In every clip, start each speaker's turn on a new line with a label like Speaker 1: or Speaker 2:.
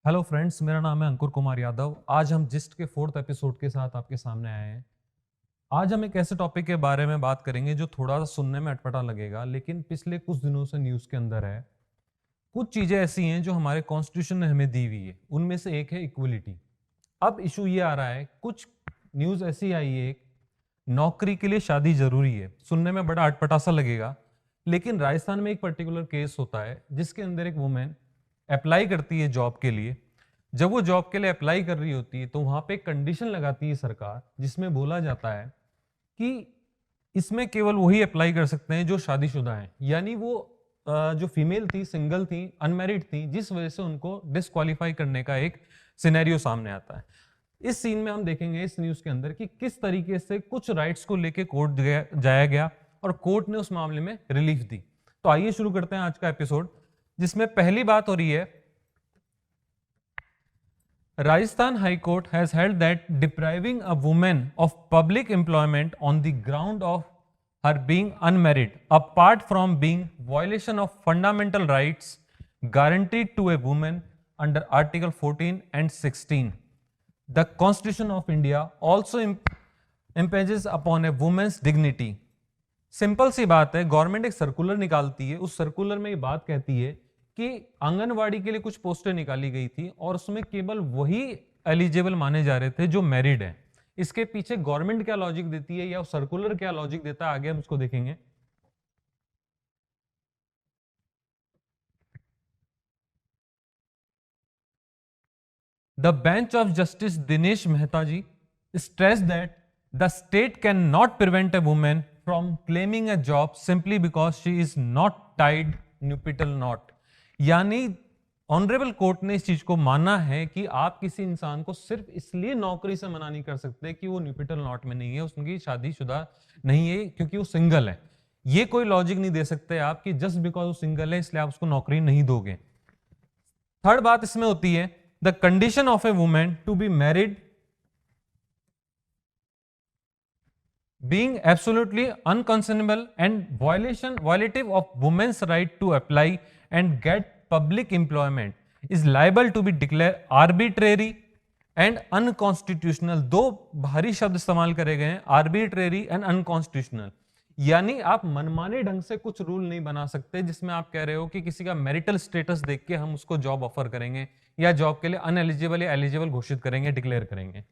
Speaker 1: Hello friends, मेरा नाम है अंकुर कुमार यादव। आज हम जिस्ट के 4th एपिसोड के साथ आपके सामने आए हैं। आज हम एक ऐसे टॉपिक के बारे में बात करेंगे जो थोड़ा सा सुनने में अटपटा लगेगा, लेकिन पिछले कुछ दिनों से न्यूज़ के अंदर है। कुछ चीज़ें ऐसी हैं जो हमारे कॉन्स्टिट्यूशन ने हमें दी हुई है, उनमें से एक है इक्वलिटी। अब इशू ये आ रहा है, कुछ न्यूज़ ऐसी आई है, एक नौकरी के लिए शादी जरूरी है। सुनने में बड़ा अटपटा सा लगेगा, लेकिन राजस्थान में एक पर्टिकुलर केस होता है जिसके अंदर एक वुमेन अप्लाई करती है जॉब के लिए। जब वो जॉब के लिए अप्लाई कर रही होती है तो वहां पे एक कंडीशन लगाती है सरकार, जिसमें बोला जाता है कि इसमें केवल वही अप्लाई कर सकते हैं जो शादीशुदा हैं। यानी वो जो फीमेल थी, सिंगल थी, अनमैरिड थी, जिस वजह से उनको डिस्क्वालीफाई करने का एक सिनेरियो सामने आता है। इस सीन में हम देखेंगे इस न्यूज के अंदर कि किस तरीके से कुछ राइट्स को लेके कोर्ट जाया गया और कोर्ट ने उस मामले में रिलीफ दी। तो आइए शुरू करते हैं आज का एपिसोड, जिसमें पहली बात हो रही है, Rajasthan High Court has held that depriving a woman of public employment on the ground of her being unmarried, apart from being violation of fundamental rights guaranteed to a woman under Article 14 and 16. The Constitution of India also impinges upon a woman's dignity. Simple सी बात है, government एक circular निकालती है। उस circular में ये बात कहती है कि आंगनवाड़ी के लिए कुछ पोस्टें निकाली गई थी और उसमें केवल वही एलिजिबल माने जा रहे थे जो मैरिड है। इसके पीछे गवर्नमेंट क्या लॉजिक देती है या सर्कुलर क्या लॉजिक देता है, आगे हम उसको देखेंगे। The bench of justice Dinesh Mehta ji stressed that the state cannot prevent a woman from claiming a job simply because she is not tied nuptial knot। यानी ऑनरेबल कोर्ट ने इस चीज को माना है कि आप किसी इंसान को सिर्फ इसलिए नौकरी से मना नहीं कर सकते कि वो न्यूपिटल नॉट में नहीं है, उसकी शादीशुदा नहीं है, क्योंकि वो सिंगल है। ये कोई लॉजिक नहीं दे सकते आप कि जस्ट बिकॉज वो सिंगल है इसलिए आप उसको नौकरी नहीं दोगे। थर्ड बात इसमें होती है, the condition of a women to be married being absolutely unconscionable and violative of women's right to apply and get public employment is liable to be declared arbitrary and unconstitutional। दो भारी शब्द इस्तेमाल करे गए हैं, arbitrary and unconstitutional। यानी आप मनमाने ढंग से कुछ रूल नहीं बना सकते जिसमें आप कह रहे हो कि किसी का मैरिटल स्टेटस देख के हम उसको जॉब ऑफर करेंगे या जॉब के लिए अनएलिजिबल या एलिजिबल घोषित करेंगे, डिक्लेयर करेंगे।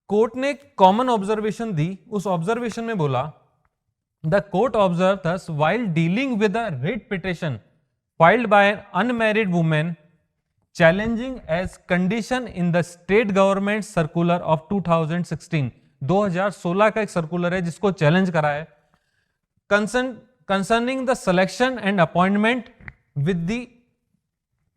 Speaker 1: कोर्ट ने एक कॉमन ऑब्जर्वेशन दी। उस ऑब्जर्वेशन में बोला, the court observe thus while dealing with a writ petition filed by an unmarried women challenging as condition in the state government circular of 2016। 2016 का एक सर्कुलर है जिसको चैलेंज करा है, concerning the selection and appointment with the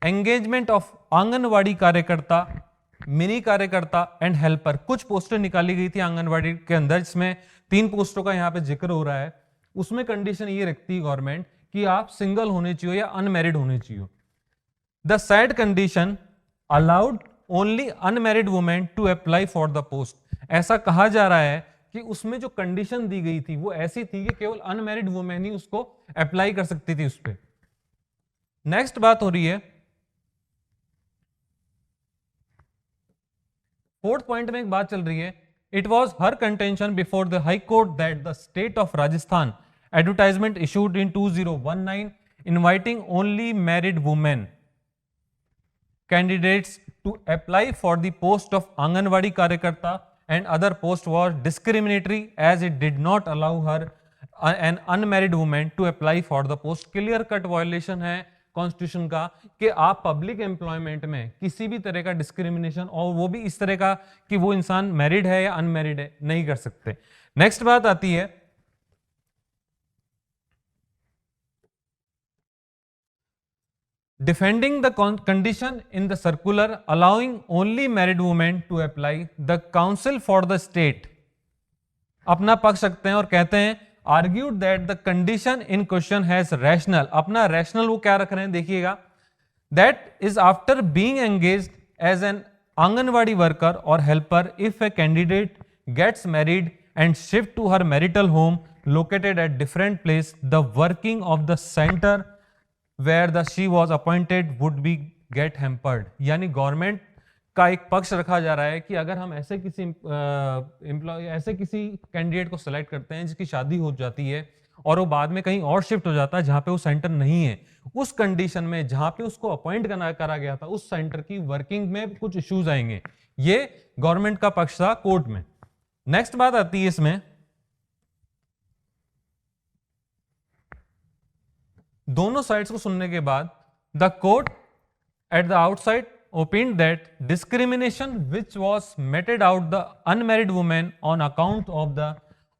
Speaker 1: engagement of anganwadi कार्यकर्ता, mini कार्यकर्ता and helper. कुछ पोस्टें निकाली गई थी आंगनवाड़ी के अंदर, जिसमें 3 पोस्टों का यहां पे जिक्र हो रहा है। उसमें कंडीशन ये रखती है गवर्नमेंट कि आप सिंगल होने चाहिए या अनमैरिड होने चाहिए। The said condition allowed only unmarried women to apply for the post. ऐसा कहा जा रहा है कि उसमें जो कंडीशन दी गई थी वो ऐसी थी कि केवल अनमैरिड वुमेन ही उसको अप्लाई कर सकती थी उस पर। नेक्स्ट बात हो रही है, फोर्थ पॉइंट में एक बात चल रही है, it was her contention before the high court that the state of Rajasthan advertisement issued in 2019 inviting only married women candidates to apply for the post of anganwadi karyakarta and other post was discriminatory as it did not allow her an unmarried women to apply for the post. Clear cut violation है constitution का कि आप public employment में किसी भी तरह का discrimination, और वो भी इस तरह का कि वो इंसान मैरिड है या अनमैरिड है, नहीं कर सकते। नेक्स्ट बात आती है, defending the condition in the circular allowing only married women to apply, the council for the state अपना पक्ष रखते हैं और कहते हैं, argued that the condition in question has rational। अपना rational वो क्या रख रहे हैं देखिएगा, that is after being engaged as an anganwadi worker or helper if a candidate gets married and shift to her marital home located at different place, the working of the center where the she was appointed would be get hampered, यानी government का एक पक्ष रखा जा रहा है कि अगर हम ऐसे किसी एम्प्लॉय ऐसे किसी कैंडिडेट को सिलेक्ट करते हैं जिसकी शादी हो जाती है और वो बाद में कहीं और शिफ्ट हो जाता है जहां पे वो सेंटर नहीं है, उस कंडीशन में जहां पे उसको अपॉइंट करा गया था उस सेंटर की वर्किंग में कुछ इश्यूज आएंगे। ये गवर्नमेंट का पक्ष था कोर्ट में। नेक्स्ट बात आती है इसमें, दोनों साइड्स को सुनने के बाद the court at the outside opined that discrimination which was meted out the unmarried woman on account of the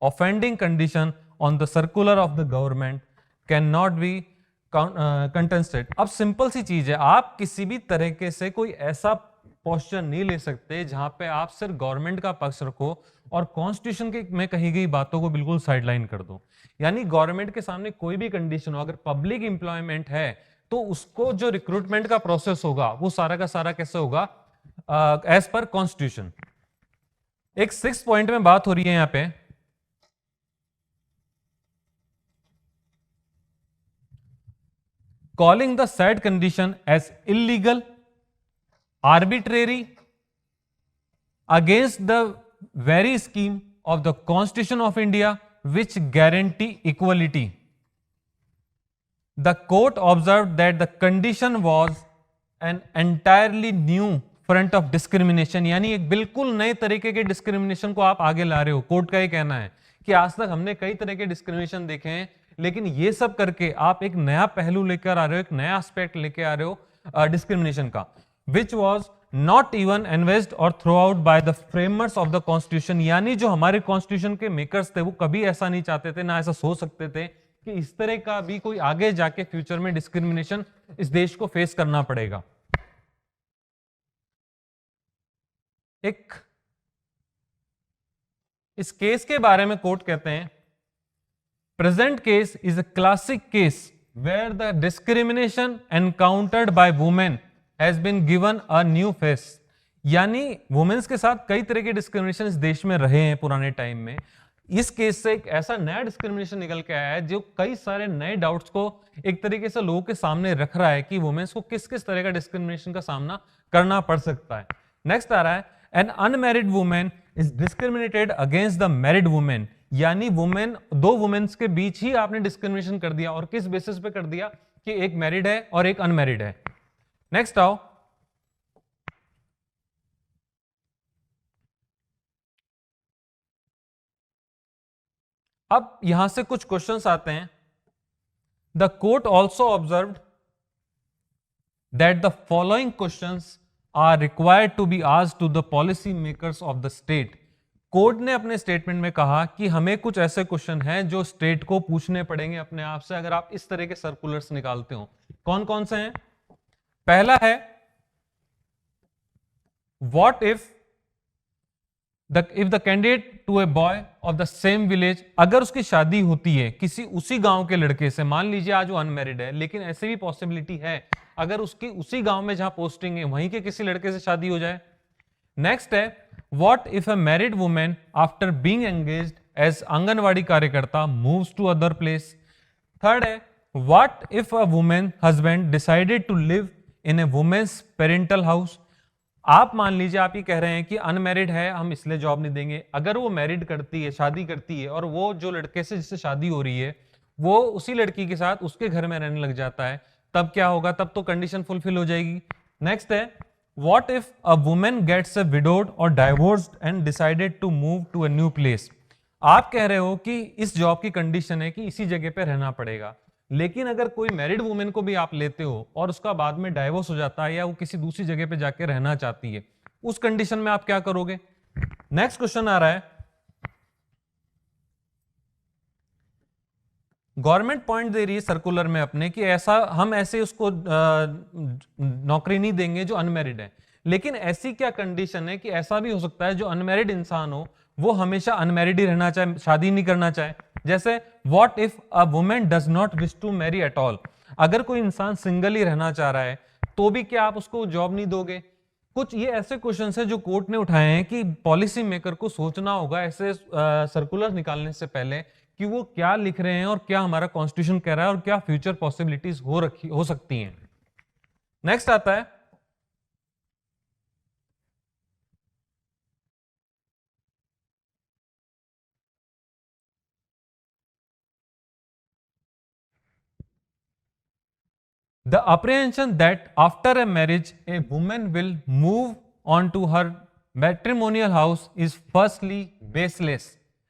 Speaker 1: offending condition on the circular of the government cannot be contested। अब simple सी चीज है, आप किसी भी तरीके से कोई ऐसा पोस्चर नहीं ले सकते जहां पे आप सिर्फ गवर्नमेंट का पक्ष रखो और कॉन्स्टिट्यूशन के में कही गई बातों को बिल्कुल साइडलाइन कर दो। यानी गवर्नमेंट के सामने कोई भी कंडीशन हो, अगर पब्लिक एम्प्लॉयमेंट है तो उसको जो रिक्रूटमेंट का प्रोसेस होगा वो सारा का सारा कैसे होगा, एज पर कॉन्स्टिट्यूशन। एक 6 पॉइंट में बात हो रही है यहां पे, calling the said condition as illegal, arbitrary, against the very scheme of the constitution of India which guarantee equality. The court observed that the condition was an entirely new front of discrimination, यानी एक बिल्कुल नए तरीके के discrimination को आप आगे ला रहे हो। कोर्ट का ये कहना है कि आज तक हमने कई तरह के डिस्क्रिमिनेशन देखे हैं, लेकिन ये सब करके आप एक नया पहलू लेकर आ रहे हो, एक नया एस्पेक्ट लेके आ रहे हो डिस्क्रिमिनेशन का, which was not even envisaged or thrown out by the framers of the constitution। यानी जो हमारे कॉन्स्टिट्यूशन के मेकर्स थे वो कभी ऐसा नहीं चाहते थे, ना ऐसा सोच सकते थे कि इस तरह का भी कोई आगे जाके फ्यूचर में डिस्क्रिमिनेशन इस देश को फेस करना पड़ेगा। एक इस केस के बारे में कोर्ट कहते हैं, present case is a classic case where the discrimination encountered by women has been given a new face. यानी वुमेन्स के साथ कई तरह के डिस्क्रिमिनेशन इस देश में रहे हैं पुराने टाइम में, इस केस से एक ऐसा नया डिस्क्रिमिनेशन निकल के आया है जो कई सारे नए डाउट्स को एक तरीके से लोगों के सामने रख रहा है कि वुमेन्स को किस किस तरह का डिस्क्रिमिनेशन का सामना करना पड़ सकता है। नेक्स्ट आ रहा है, an unmarried women is discriminated against the married women. यानी वुमेन, दो वुमेन्स के बीच ही आपने डिस्क्रिमिनेशन कर दिया, और किस बेसिस पे कर दिया कि एक मैरिड है और एक अनमैरिड है। नेक्स्ट आओ, अब यहां से कुछ क्वेश्चंस आते हैं। The court also observed that the following questions are required to be asked to the policy makers of the state. कोर्ट ने अपने स्टेटमेंट में कहा कि हमें कुछ ऐसे क्वेश्चन हैं जो स्टेट को पूछने पड़ेंगे अपने आप से अगर आप इस तरह के सर्कुलर्स निकालते हो। कौन कौन से हैं? पहला है, what if the candidate to a boy of the same village, अगर उसकी शादी होती है किसी उसी गांव के लड़के से, मान लीजिए आज वो अनमैरिड है, लेकिन ऐसे भी पॉसिबिलिटी है अगर उसकी उसी गांव में जहां पोस्टिंग है वहीं के किसी लड़के से शादी हो जाए। नेक्स्ट है, what if a married women after being engaged as anganwadi karyakarta moves to other place. Third है, what if a women husband decided to live in a women's parental house. आप मान लीजिए आप ये कह रहे हैं कि अनमैरिड है, हम इसलिए जॉब नहीं देंगे। अगर वो मैरिड करती है, शादी करती है, और वो जो लड़के से जिससे शादी हो रही है वो उसी लड़की के साथ उसके घर में रहने लग जाता है, तब क्या होगा? तब तो कंडीशन फुलफिल हो जाएगी। नेक्स्ट है, what if a women gets a widowed or divorced and decided to move to a new place. आप कह रहे हो कि इस जॉब की कंडीशन है कि इसी जगह पे रहना पड़ेगा, लेकिन अगर कोई मैरिड वुमेन को भी आप लेते हो और उसका बाद में डाइवोर्स हो जाता है या वो किसी दूसरी जगह पे जाके रहना चाहती है, उस कंडीशन में आप क्या करोगे? नेक्स्ट क्वेश्चन आ रहा है, गवर्नमेंट पॉइंट दे रही है सर्कुलर में अपने कि ऐसा हम ऐसे उसको नौकरी नहीं देंगे जो अनमैरिड है, लेकिन ऐसी क्या कंडीशन है कि ऐसा भी हो सकता है जो अनमैरिड इंसान हो वो हमेशा अनमैरिड ही रहना चाहे, शादी नहीं करना चाहे। जैसे what if a women does not wish to marry at all, अगर कोई इंसान सिंगल ही रहना चाह रहा है तो भी क्या आप उसको जॉब नहीं दोगे? कुछ ये ऐसे क्वेश्चंस हैं जो कोर्ट ने उठाए हैं कि पॉलिसी मेकर को सोचना होगा ऐसे सर्कुलर निकालने से पहले कि वो क्या लिख रहे हैं और क्या हमारा कॉन्स्टिट्यूशन कह रहा है और क्या फ्यूचर पॉसिबिलिटीज हो सकती हैं। नेक्स्ट आता है, The apprehension that after a marriage a woman will move on to her matrimonial house is firstly baseless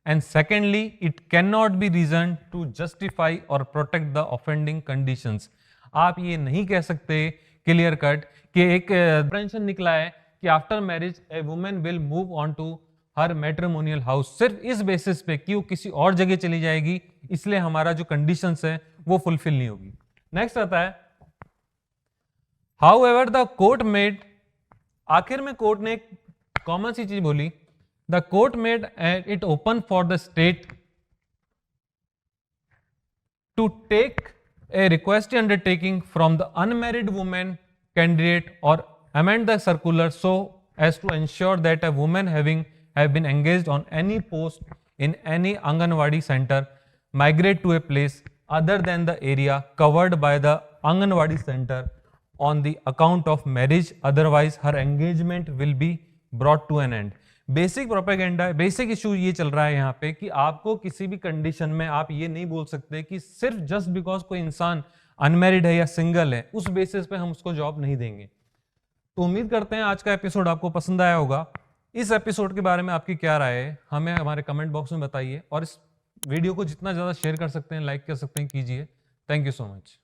Speaker 1: and secondly it cannot be reason to justify or protect the offending conditions. आप ये नहीं कह सकते clear cut कि एक apprehension निकला है कि after marriage a women will move on to her matrimonial house सिर्फ इस बेसिस पे कि वो किसी और जगह चली जाएगी, इसलिए हमारा जो कंडीशंस है वो फुलफिल नहीं होगी. नेक्स्ट आता है However, the court made, आखिर में कोर्ट ने एक कॉमन सी चीज बोली, the court made it open for the state to take a request undertaking from the unmarried woman candidate or amend the circular so as to ensure that a woman have been engaged on any post in any Anganwadi center migrate to a place other than the area covered by the Anganwadi center on the account of marriage, otherwise her engagement will be brought to an end. Basic propaganda, basic issue ये चल रहा है यहाँ पे कि आपको किसी भी कंडीशन में आप ये नहीं बोल सकते कि सिर्फ जस्ट बिकॉज कोई इंसान अनमैरिड है या सिंगल है उस बेसिस पे हम उसको जॉब नहीं देंगे. तो उम्मीद करते हैं आज का एपिसोड आपको पसंद आया होगा. इस एपिसोड के बारे में आपकी क्या राय है हमें हमारे कमेंट बॉक्स में बताइए और इस वीडियो को जितना ज़्यादा शेयर कर सकते हैं, लाइक कर सकते हैं, कीजिए. Thank you so much.